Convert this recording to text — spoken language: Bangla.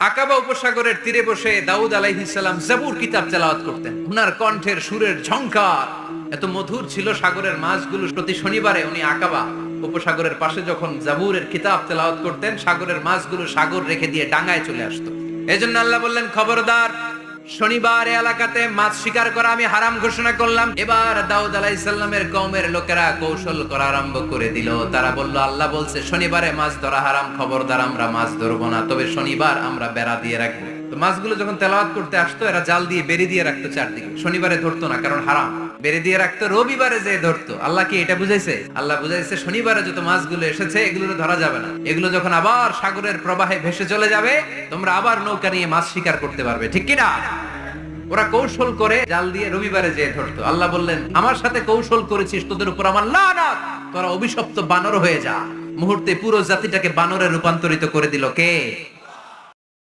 আকাবা উপসাগরের তীরে বসে দাউদ আলাইহিস সালাম জাবুর কিতাব তেলাওয়াত করতেন। উনার কণ্ঠের সুরের ঝংকার এত মধুর ছিল, সাগরের মাছগুলো প্রতি শনিবারে উনি আকাবা উপসাগরের পাশে যখন জাবুরের কিতাব তেলাওয়াত করতেন, সাগরের মাছগুলো সাগর রেখে দিয়ে ডাঙায় চলে আসতো। এজন্য আল্লাহ বললেন, খবরদার, শনিবার এলাকাতে মাছ শিকার করা আমি হারাম ঘোষণা করলাম। এবার দাউদ আলাইহিস সালামের কওমের লোকেরা কৌশল করা আরম্ভ করে দিল। তারা বলল, আল্লাহ বলছে শনিবারে মাছ ধরা হারাম, খবরদার আমরা মাছ ধরবো না, তবে শনিবার আমরা বেড়া দিয়ে রাখবো। তো মাছগুলো যখন তেলাওয়াত করতে আসতো, এরা জাল দিয়ে বেরি দিয়ে রাখতো চারদিকে। শনিবারে ধরতো না, কারণ হারাম। বেরি দিয়ে রাখতো, রবিবারে যে ধরতো। আল্লাহ কি এটা বুঝাইছে? আল্লাহ বুঝাইছে শনিবারে যত মাছগুলো এসেছে এগুলো ধরা যাবে না। এগুলো যখন আবার সাগরের প্রবাহে ভেসে চলে যাবে, তোমরা আবার নৌকা নিয়ে মাছ শিকার করতে পারবে, ঠিক কিনা? ওরা কৌশল করে জাল দিয়ে রবিবারে যে ধরতো। আল্লাহ বললেন, আমার সাথে কৌশল করেছিস, তোদের উপর আমার লানাত, তোরা অভিশপ্ত বানর হয়ে যা। মুহূর্তে পুরো জাতিটাকে বানরে রূপান্তরিত করে দিল কে?